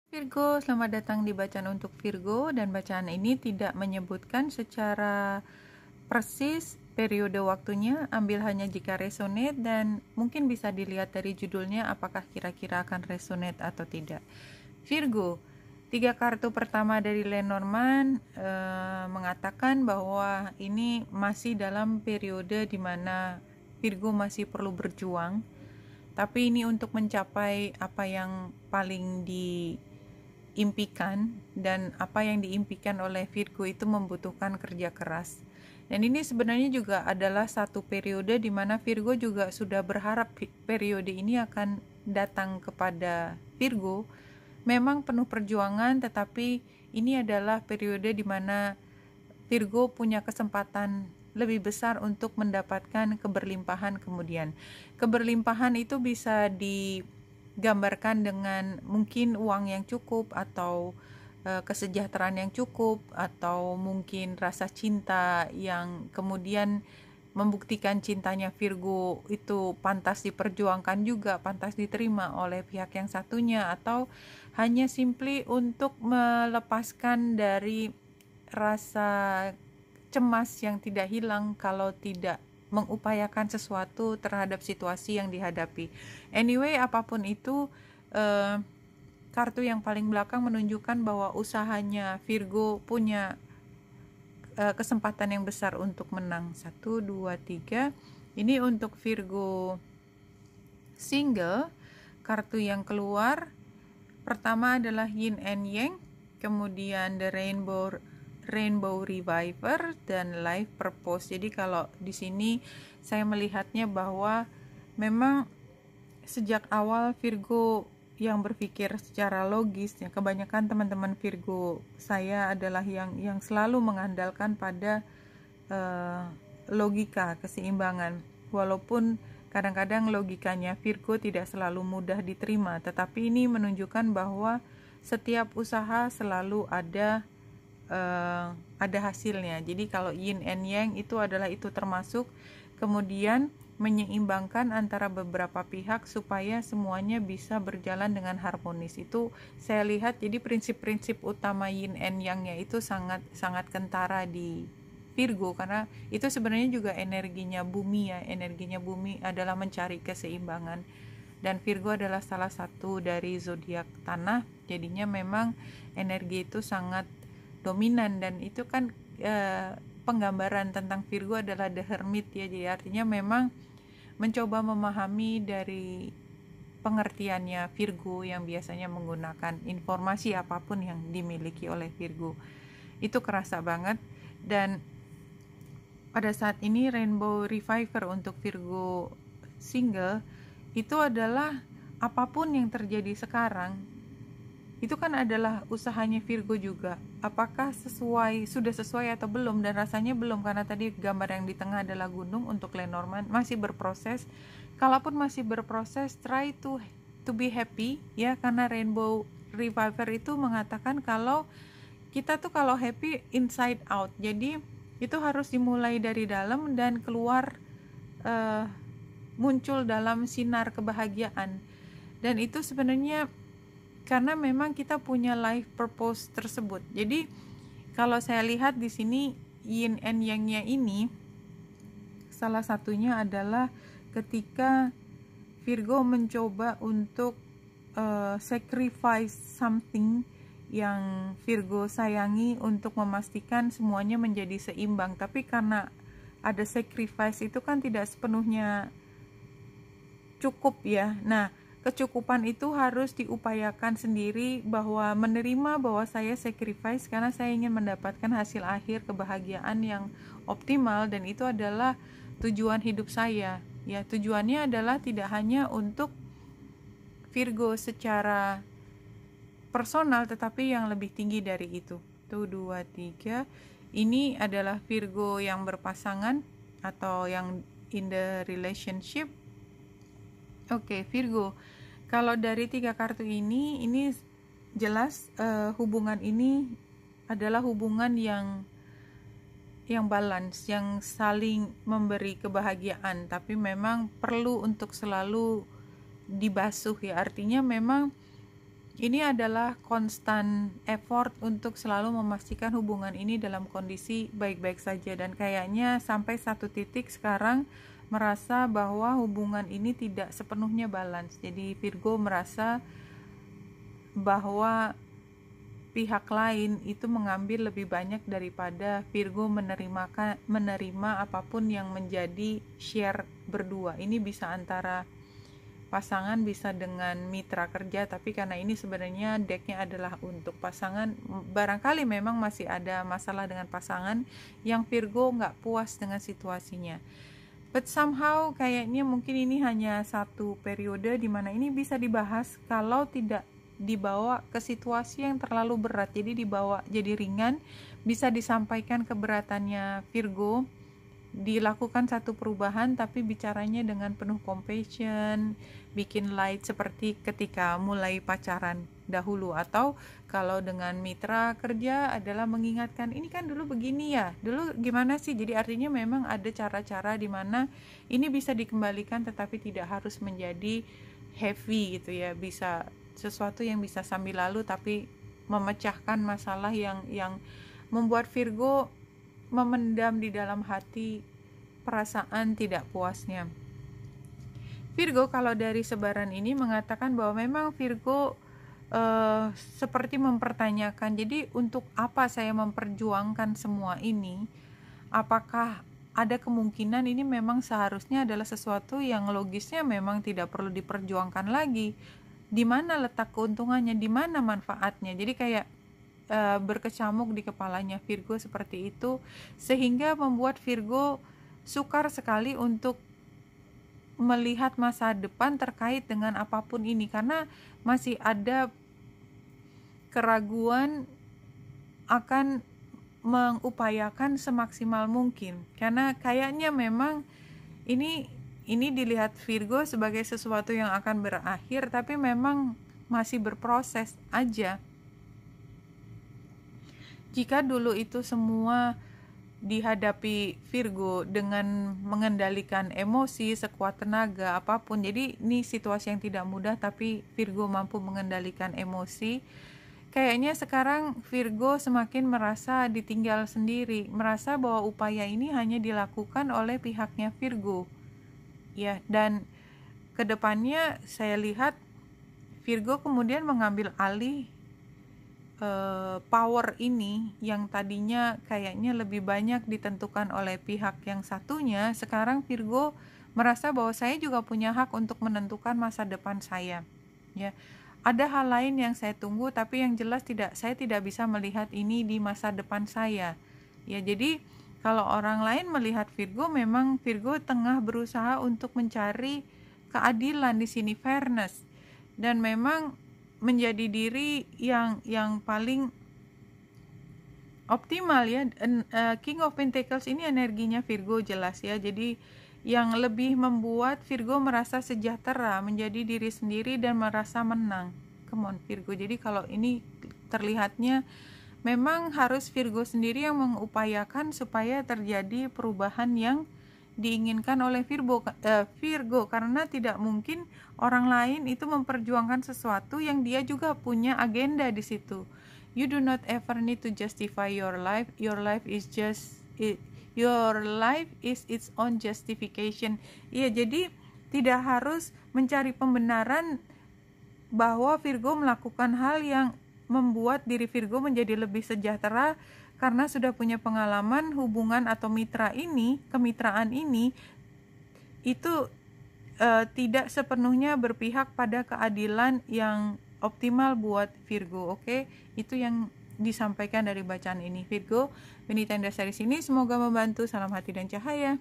Virgo, selamat datang di bacaan untuk Virgo, dan bacaan ini tidak menyebutkan secara persis periode waktunya, ambil hanya jika resonate dan mungkin bisa dilihat dari judulnya apakah kira-kira akan resonate atau tidak. Virgo, 3 kartu pertama dari Lenormand mengatakan bahwa ini masih dalam periode di mana Virgo masih perlu berjuang, tapi ini untuk mencapai apa yang paling diimpikan, dan apa yang diimpikan oleh Virgo itu membutuhkan kerja keras. Dan ini sebenarnya juga adalah satu periode di mana Virgo juga sudah berharap periode ini akan datang kepada Virgo. Memang penuh perjuangan, tetapi ini adalah periode di mana Virgo punya kesempatan lebih besar untuk mendapatkan keberlimpahan kemudian. Keberlimpahan itu bisa digambarkan dengan mungkin uang yang cukup, atau kesejahteraan yang cukup, atau mungkin rasa cinta yang kemudian membuktikan cintanya Virgo itu pantas diperjuangkan juga, pantas diterima oleh pihak yang satunya, atau hanya simply untuk melepaskan dari rasa cemas yang tidak hilang kalau tidak mengupayakan sesuatu terhadap situasi yang dihadapi. Anyway, apapun itu, kartu yang paling belakang menunjukkan bahwa usahanya Virgo punya kesempatan yang besar untuk menang. 1, 2, 3. Ini untuk Virgo single. Kartu yang keluar pertama adalah Yin and Yang, kemudian the Rainbow Reviver, dan Life Purpose. Jadi kalau di sini saya melihatnya bahwa memang sejak awal Virgo yang berpikir secara logis, ya kebanyakan teman-teman Virgo saya adalah yang selalu mengandalkan pada logika, keseimbangan. Walaupun kadang-kadang logikanya Virgo tidak selalu mudah diterima, tetapi ini menunjukkan bahwa setiap usaha selalu ada hasilnya. Jadi kalau Yin and Yang itu termasuk kemudian menyeimbangkan antara beberapa pihak supaya semuanya bisa berjalan dengan harmonis. Itu saya lihat, jadi prinsip-prinsip utama Yin and Yang-nya itu sangat kentara di Virgo, karena itu sebenarnya juga energinya bumi ya. Energinya bumi adalah mencari keseimbangan, dan Virgo adalah salah satu dari zodiak tanah, jadinya memang energi itu sangat dominan. Dan itu kan penggambaran tentang Virgo adalah the hermit ya, jadi artinya memang mencoba memahami dari pengertiannya Virgo yang biasanya menggunakan informasi apapun yang dimiliki oleh Virgo. Itu kerasa banget. Dan pada saat ini Rainbow Reviver untuk Virgo single itu adalah apapun yang terjadi sekarang itu kan adalah usahanya Virgo juga. Apakah sudah sesuai atau belum? Dan rasanya belum, karena tadi gambar yang di tengah adalah gunung untuk Lenormand, masih berproses. Kalaupun masih berproses, try to be happy ya, karena Rainbow Reviver itu mengatakan kalau kita tuh kalau happy inside out. Jadi itu harus dimulai dari dalam dan keluar, muncul dalam sinar kebahagiaan. Dan itu sebenarnya karena memang kita punya life purpose tersebut. Jadi kalau saya lihat di sini Yin and Yang-nya ini salah satunya adalah ketika Virgo mencoba untuk sacrifice something yang Virgo sayangi untuk memastikan semuanya menjadi seimbang. Tapi karena ada sacrifice itu kan tidak sepenuhnya cukup ya. Nah, kecukupan itu harus diupayakan sendiri, bahwa menerima bahwa saya sacrifice karena saya ingin mendapatkan hasil akhir kebahagiaan yang optimal, dan itu adalah tujuan hidup saya. Ya, tujuannya adalah tidak hanya untuk Virgo secara personal, tetapi yang lebih tinggi dari itu. 1, 2, 3. Ini adalah Virgo yang berpasangan atau yang in the relationship. Oke, Virgo, kalau dari 3 kartu ini jelas hubungan ini adalah hubungan yang balance, yang saling memberi kebahagiaan, tapi memang perlu untuk selalu dibasuh ya. Artinya memang ini adalah constant effort untuk selalu memastikan hubungan ini dalam kondisi baik-baik saja, dan kayaknya sampai satu titik sekarang merasa bahwa hubungan ini tidak sepenuhnya balance. Jadi Virgo merasa bahwa pihak lain itu mengambil lebih banyak daripada Virgo menerima apapun yang menjadi share berdua. Ini bisa antara pasangan, bisa dengan mitra kerja, tapi karena ini sebenarnya decknya adalah untuk pasangan, barangkali memang masih ada masalah dengan pasangan yang Virgo nggak puas dengan situasinya. But somehow kayaknya mungkin ini hanya satu periode di mana ini bisa dibahas kalau tidak dibawa ke situasi yang terlalu berat. Jadi dibawa jadi ringan, bisa disampaikan keberatannya Virgo, dilakukan satu perubahan tapi bicaranya dengan penuh compassion, bikin light seperti ketika mulai pacaran dahulu. Atau kalau dengan mitra kerja adalah mengingatkan, ini kan dulu begini ya, dulu gimana sih. Jadi artinya memang ada cara-cara di mana ini bisa dikembalikan tetapi tidak harus menjadi heavy gitu ya, bisa sesuatu yang bisa sambil lalu tapi memecahkan masalah yang membuat Virgo memendam di dalam hati perasaan tidak puasnya. Virgo kalau dari sebaran ini mengatakan bahwa memang Virgo seperti mempertanyakan, jadi untuk apa saya memperjuangkan semua ini? Apakah ada kemungkinan ini memang seharusnya adalah sesuatu yang logisnya memang tidak perlu diperjuangkan lagi? Di mana letak keuntungannya, di mana manfaatnya? Jadi kayak berkecamuk di kepalanya Virgo seperti itu, sehingga membuat Virgo sukar sekali untuk melihat masa depan terkait dengan apapun ini, karena masih ada keraguan akan mengupayakan semaksimal mungkin, karena kayaknya memang ini dilihat Virgo sebagai sesuatu yang akan berakhir tapi memang masih berproses aja. Jika dulu itu semua dihadapi Virgo dengan mengendalikan emosi sekuat tenaga apapun, jadi ini situasi yang tidak mudah tapi Virgo mampu mengendalikan emosi, kayaknya sekarang Virgo semakin merasa ditinggal sendiri, merasa bahwa upaya ini hanya dilakukan oleh pihaknya Virgo ya. Dan kedepannya saya lihat Virgo kemudian mengambil alih power ini yang tadinya kayaknya lebih banyak ditentukan oleh pihak yang satunya. Sekarang Virgo merasa bahwa saya juga punya hak untuk menentukan masa depan saya ya. Ada hal lain yang saya tunggu tapi yang jelas saya tidak bisa melihat ini di masa depan saya ya. Jadi kalau orang lain melihat Virgo, memang Virgo tengah berusaha untuk mencari keadilan di sini, fairness, dan memang menjadi diri yang paling optimal ya. King of Pentacles ini energinya Virgo jelas ya. Jadi yang lebih membuat Virgo merasa sejahtera, menjadi diri sendiri dan merasa menang. Come on Virgo. Jadi kalau ini terlihatnya memang harus Virgo sendiri yang mengupayakan supaya terjadi perubahan yang diinginkan oleh Virgo, karena tidak mungkin orang lain itu memperjuangkan sesuatu yang dia juga punya agenda di situ. You do not ever need to justify your life. Your life is its own justification. Iya, jadi tidak harus mencari pembenaran bahwa Virgo melakukan hal yang membuat diri Virgo menjadi lebih sejahtera karena sudah punya pengalaman hubungan atau kemitraan ini itu tidak sepenuhnya berpihak pada keadilan yang optimal buat Virgo. Oke, itu yang disampaikan dari bacaan ini. Virgo, Benita Indah dari sini, semoga membantu. Salam hati dan cahaya.